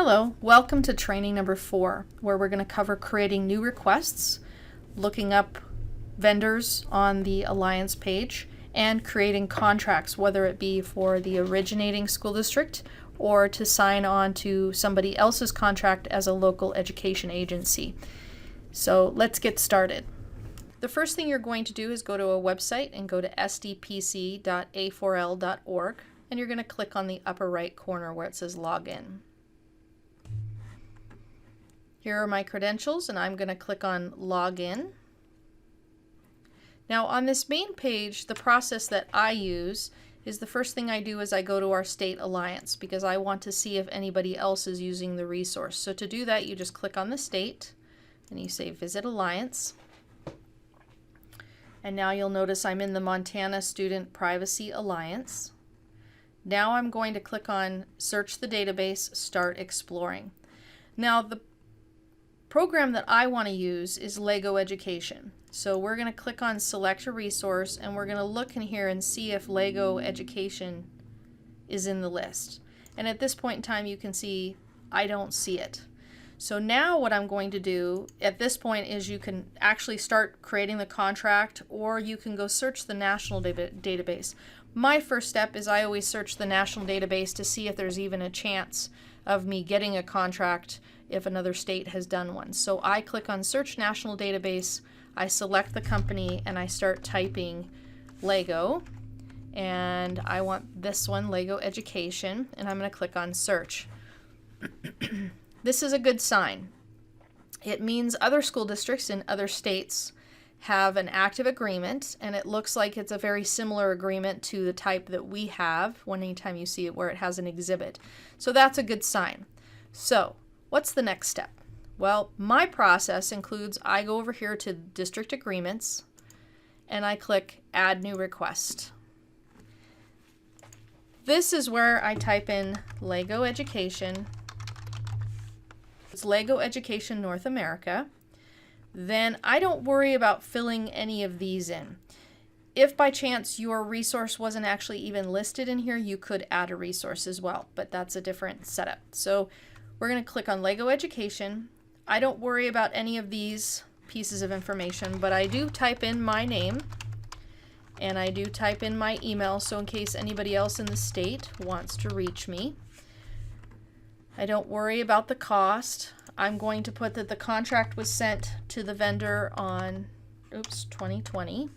Hello, welcome to training number 4, where we're going to cover creating new requests, looking up vendors on the Alliance page, and creating contracts, whether it be for the originating school district or to sign on to somebody else's contract as a local education agency. So let's get started. The first thing you're going to do is go to a website and go to sdpc.a4l.org, and you're going to click on the upper right corner where it says Login. Here are my credentials, and I'm going to click on Login. Now on this main page, the process that I use is the first thing I do is I go to our state alliance because I want to see if anybody else is using the resource. So to do that, you just click on the state and you say Visit Alliance. And now you'll notice I'm in the Montana Student Privacy Alliance. Now I'm going to click on Search the Database, Start Exploring. Now the program that I want to use is LEGO Education. So we're going to click on Select a Resource, and we're going to look in here and see if LEGO Education is in the list. And at this point in time, you can see I don't see it. So now what I'm going to do at this point is you can actually start creating the contract, or you can go search the national database. My first step is I always search the national database to see if there's even a chance of me getting a contract if another state has done one. So I click on Search National Database, I select the company, and I start typing LEGO. And I want this one, LEGO Education, and I'm going to click on Search. This is a good sign. It means other school districts in other states have an active agreement, and it looks like it's a very similar agreement to the type that we have anytime you see it where it has an exhibit. So that's a good sign. So what's the next step? Well, my process includes I go over here to District Agreements and I click Add New Request. This is where I type in LEGO Education. It's LEGO Education North America. Then I don't worry about filling any of these in. If by chance your resource wasn't actually even listed in here, you could add a resource as well, but that's a different setup. So we're going to click on LEGO Education. I don't worry about any of these pieces of information, but I do type in my name and I do type in my email, so in case anybody else in the state wants to reach me. I don't worry about the cost. I'm going to put that the contract was sent to the vendor on 2020,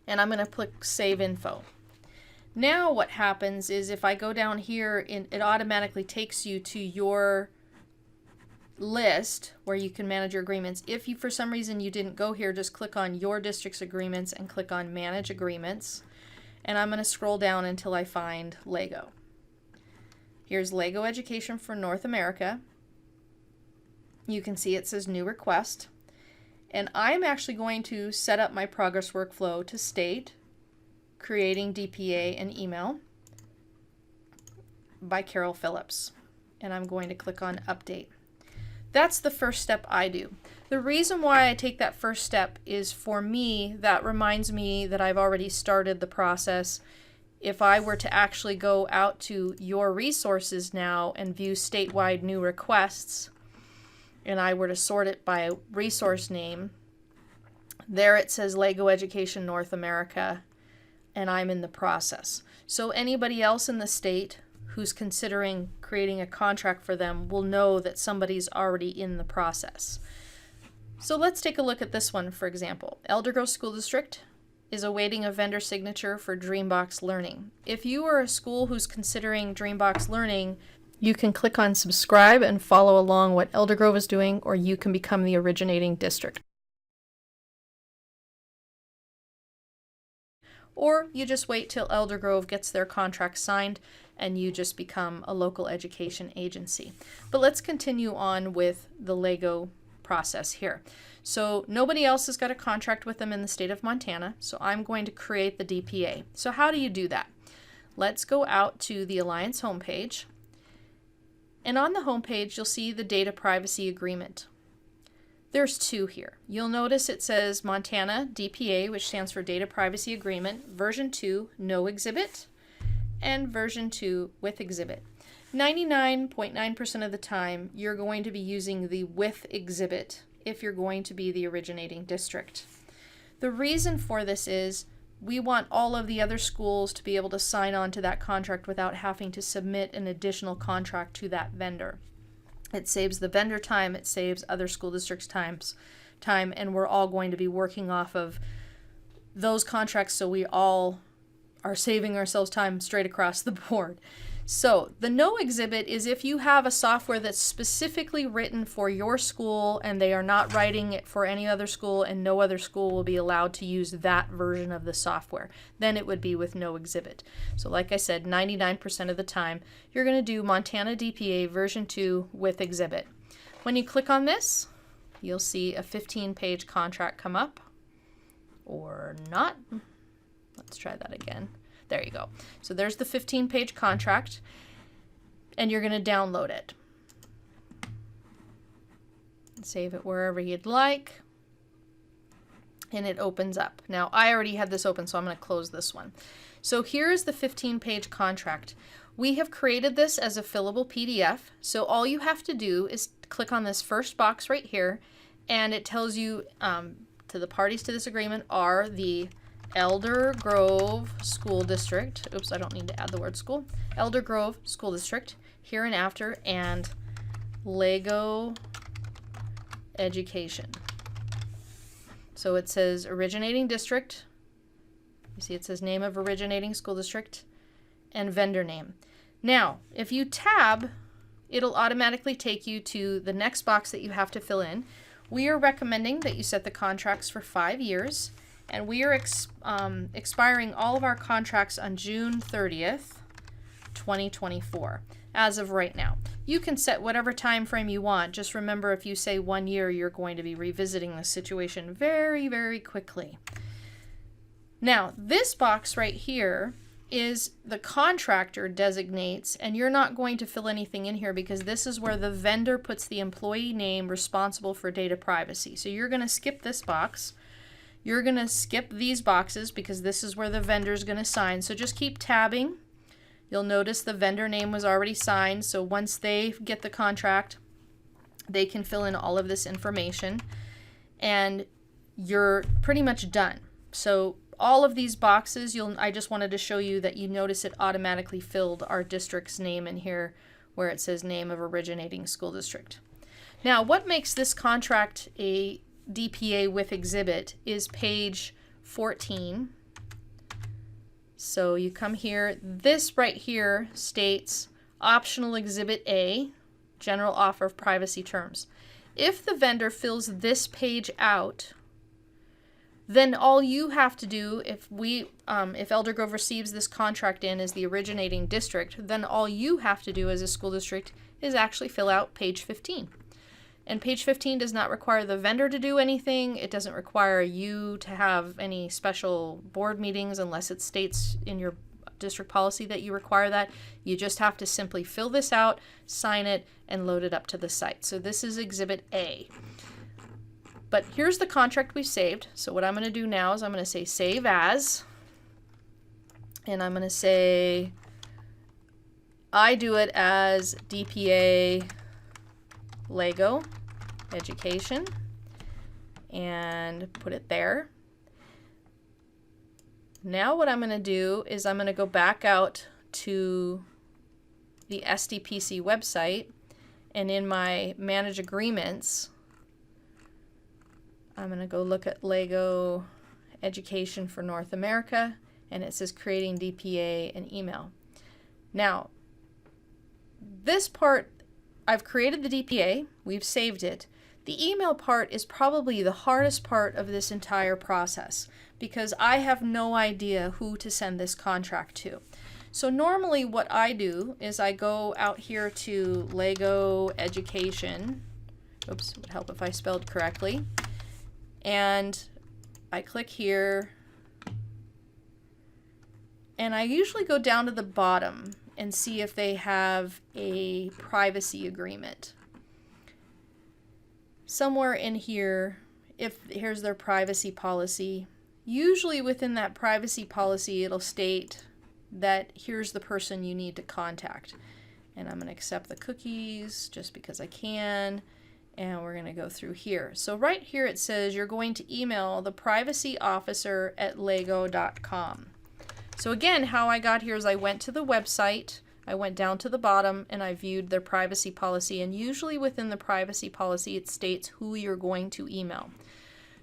and I'm going to click Save Info. Now what happens is if I go down here, it automatically takes you to your list where you can manage your agreements. If you, for some reason, you didn't go here, just click on your district's agreements and click on Manage Agreements. And I'm going to scroll down until I find LEGO. Here's LEGO Education for North America. You can see it says New Request. And I'm actually going to set up my progress workflow to state Creating DPA and Email by Carol Phillips. And I'm going to click on Update. That's the first step I do. The reason why I take that first step is, for me, that reminds me that I've already started the process. If I were to actually go out to your resources now and view statewide new requests, and I were to sort it by resource name, there it says LEGO Education North America, and I'm in the process. So anybody else in the state who's considering creating a contract for them will know that somebody's already in the process. So let's take a look at this one, for example. Elder Grove School District is awaiting a vendor signature for Dreambox Learning. If you are a school who's considering Dreambox Learning, you can click on subscribe and follow along what Elder Grove is doing, or you can become the originating district. Or you just wait till Elder Grove gets their contract signed and you just become a local education agency. But let's continue on with the LEGO process here. So nobody else has got a contract with them in the state of Montana, so I'm going to create the DPA. So how do you do that? Let's go out to the Alliance homepage. And on the homepage, you'll see the Data Privacy Agreement. There's two here. You'll notice it says Montana DPA, which stands for Data Privacy Agreement, version 2, no exhibit, and version 2 with exhibit. 99.9% of the time, you're going to be using the with exhibit if you're going to be the originating district. The reason for this is we want all of the other schools to be able to sign on to that contract without having to submit an additional contract to that vendor. It saves the vendor time, it saves other school districts time, and we're all going to be working off of those contracts, so we all are saving ourselves time straight across the board. So the no exhibit is if you have a software that's specifically written for your school and they are not writing it for any other school and no other school will be allowed to use that version of the software, then it would be with no exhibit. So like I said, 99% of the time, you're going to do Montana DPA version 2 with exhibit. When you click on this, you'll see a 15-page contract come up, or not. Let's try that again. There you go. So there's the 15-page contract, and you're going to download it. Save it wherever you'd like, and it opens up. Now, I already had this open, so I'm going to close this one. So here's the 15-page contract. We have created this as a fillable PDF, so all you have to do is click on this first box right here, and it tells you to the parties to this agreement are the Elder Grove School District, oops, I don't need to add the word school, Elder Grove School District, hereinafter, and Lego Education. So it says originating district, you see it says name of originating school district, and vendor name. Now, if you tab, it'll automatically take you to the next box that you have to fill in. We are recommending that you set the contracts for 5 years. And we are expiring all of our contracts on June 30th, 2024, as of right now. You can set whatever time frame you want. Just remember, if you say 1 year, you're going to be revisiting the situation very, very quickly. Now, this box right here is the contractor designates, and you're not going to fill anything in here because this is where the vendor puts the employee name responsible for data privacy. So you're going to skip this box. You're going to skip these boxes because this is where the vendor is going to sign. So just keep tabbing. You'll notice the vendor name was already signed. So once they get the contract, they can fill in all of this information. And you're pretty much done. So all of these boxes, I just wanted to show you that you notice it automatically filled our district's name in here where it says name of originating school district. Now, what makes this contract a DPA with exhibit is page 14. So you come here, this right here states optional exhibit A, general offer of privacy terms. If the vendor fills this page out, then all you have to do, if Elder Grove receives this contract in as the originating district, then all you have to do as a school district is actually fill out page 15. And page 15 does not require the vendor to do anything. It doesn't require you to have any special board meetings unless it states in your district policy that you require that. You just have to simply fill this out, sign it, and load it up to the site. So this is Exhibit A. But here's the contract we saved. So what I'm going to do now is I'm going to say Save As. And I'm going to say I do it as DPA Lego Education, and put it there. Now what I'm going to do is I'm going to go back out to the SDPC website, and in my Manage Agreements, I'm going to go look at Lego Education for North America, and it says creating DPA and email. Now, this part, I've created the DPA, we've saved it. The email part is probably the hardest part of this entire process because I have no idea who to send this contract to. So normally what I do is I go out here to Lego Education. Oops, it would help if I spelled correctly. And I click here. And I usually go down to the bottom and see if they have a privacy agreement. Somewhere in here, here's their privacy policy. Usually within that privacy policy, it'll state that here's the person you need to contact. And I'm going to accept the cookies just because I can. And we're going to go through here. So right here it says you're going to email the privacy officer at lego.com. So again, how I got here is I went to the website, I went down to the bottom, and I viewed their privacy policy. And usually within the privacy policy, it states who you're going to email.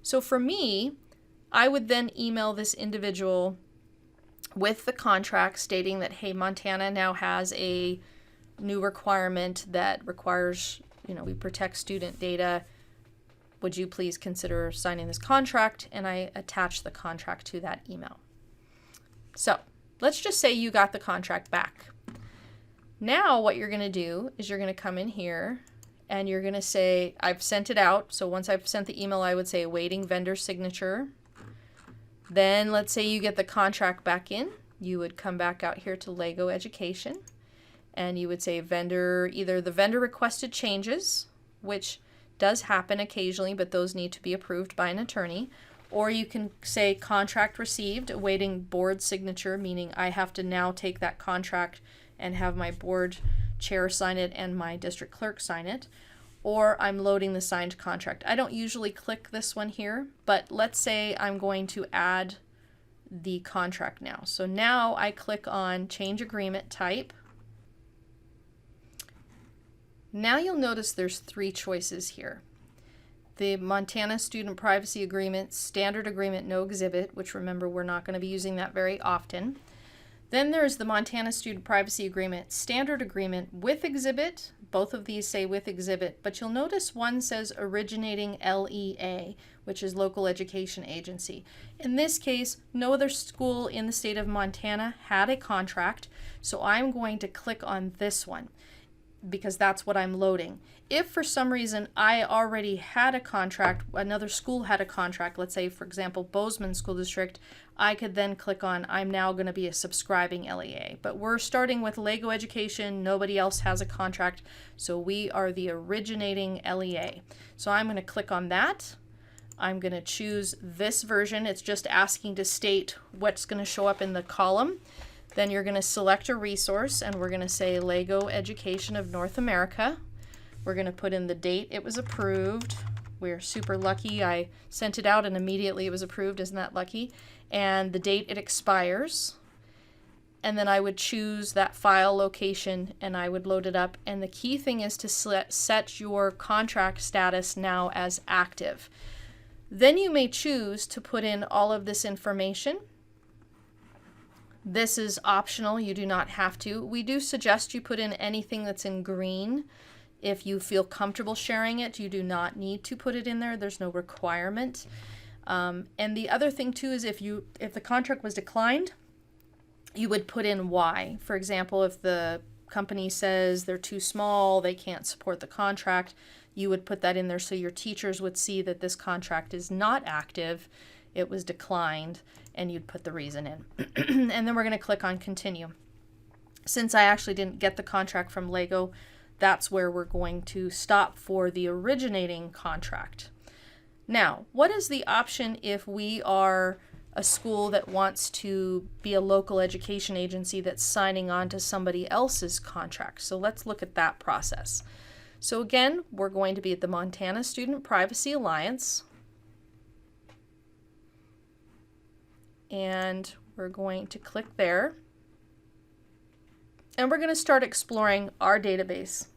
So for me, I would then email this individual with the contract stating that, hey, Montana now has a new requirement that requires, we protect student data. Would you please consider signing this contract? And I attach the contract to that email. So let's just say you got the contract back. Now what you're going to do is you're going to come in here and you're going to say, I've sent it out. So once I've sent the email, I would say awaiting vendor signature. Then let's say you get the contract back in. You would come back out here to Lego Education. And you would say vendor, either the vendor requested changes, which does happen occasionally, but those need to be approved by an attorney. Or you can say contract received, awaiting board signature, meaning I have to now take that contract and have my board chair sign it and my district clerk sign it. Or I'm loading the signed contract. I don't usually click this one here, but let's say I'm going to add the contract now. So now I click on change agreement type. Now you'll notice there's 3 choices here. The Montana Student Privacy Agreement, Standard Agreement, No Exhibit, which remember we're not going to be using that very often. Then there's the Montana Student Privacy Agreement, Standard Agreement with Exhibit. Both of these say with Exhibit, but you'll notice one says originating LEA, which is Local Education Agency. In this case, no other school in the state of Montana had a contract, so I'm going to click on this one, because that's what I'm loading. If for some reason I already had a contract, another school had a contract, let's say for example Bozeman School District, I could then click on I'm now going to be a subscribing LEA. But we're starting with Lego Education, nobody else has a contract, so we are the originating LEA. So I'm going to click on that. I'm going to choose this version. It's just asking to state what's going to show up in the column. Then you're going to select a resource, and we're going to say Lego Education of North America. We're going to put in the date it was approved. We're super lucky. I sent it out and immediately it was approved. Isn't that lucky? And the date it expires. And then I would choose that file location and I would load it up. And the key thing is to set your contract status now as active. Then you may choose to put in all of this information. This is optional. You do not have to. We do suggest you put in anything that's in green. If you feel comfortable sharing it, you do not need to put it in there. There's no requirement. And the other thing too is if the contract was declined, you would put in why. For example, if the company says they're too small, they can't support the contract, you would put that in there so your teachers would see that this contract is not active, it was declined, and you'd put the reason in. And then we're going to click on continue. Since I actually didn't get the contract from Lego, that's where we're going to stop for the originating contract. Now, what is the option if we are a school that wants to be a local education agency that's signing on to somebody else's contract? So let's look at that process. So again, we're going to be at the Montana Student Privacy Alliance. And we're going to click there. And we're going to start exploring our database.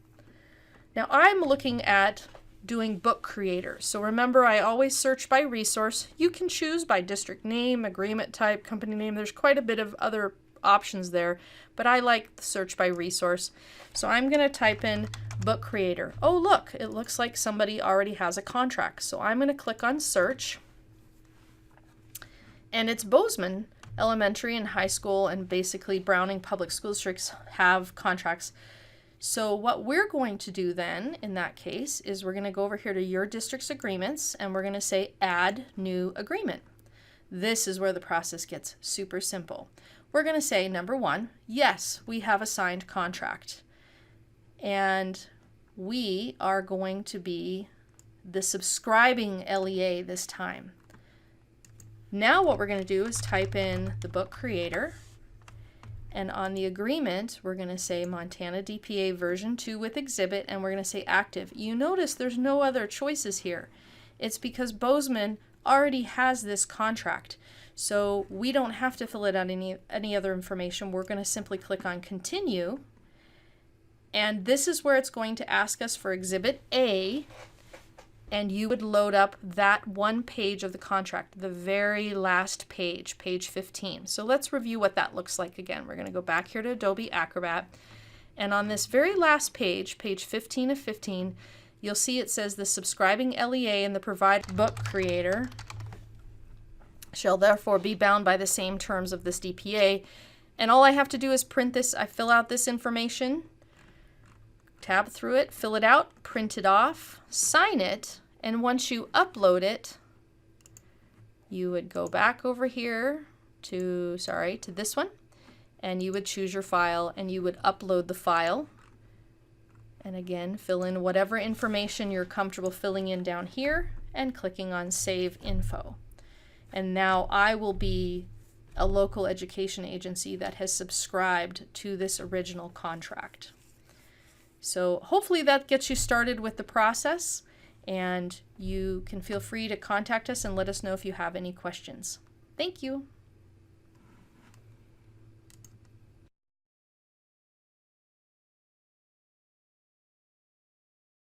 Now I'm looking at doing book creators. So remember, I always search by resource. You can choose by district name, agreement type, company name. There's quite a bit of other options there, but I like the search by resource. So I'm going to type in book creator. Oh, look, it looks like somebody already has a contract. So I'm going to click on search. And it's Bozeman Elementary and High School, and basically Browning Public School Districts have contracts. So what we're going to do then in that case is we're going to go over here to your district's agreements and we're going to say add new agreement. This is where the process gets super simple. We're going to say number 1, yes, we have a signed contract. And we are going to be the subscribing LEA this time. Now what we're going to do is type in the book creator, And on the agreement, we're going to say Montana DPA version 2 with exhibit, and we're going to say active. You notice there's no other choices here. It's because Bozeman already has this contract. So we don't have to fill it out any other information. We're going to simply click on continue. And this is where it's going to ask us for exhibit A, and you would load up that one page of the contract, the very last page, page 15. So let's review what that looks like again. We're going to go back here to Adobe Acrobat, and on this very last page, page 15 of 15, you'll see it says the subscribing LEA and the provided book creator shall therefore be bound by the same terms of this DPA. And all I have to do is print this. I fill out this information, tab through it, fill it out, print it off, sign it, and once you upload it, you would go back over here to this one, and you would choose your file and you would upload the file. And again, fill in whatever information you're comfortable filling in down here and clicking on Save Info. And now I will be a local education agency that has subscribed to this original contract. So hopefully that gets you started with the process, and you can feel free to contact us and let us know if you have any questions. Thank you.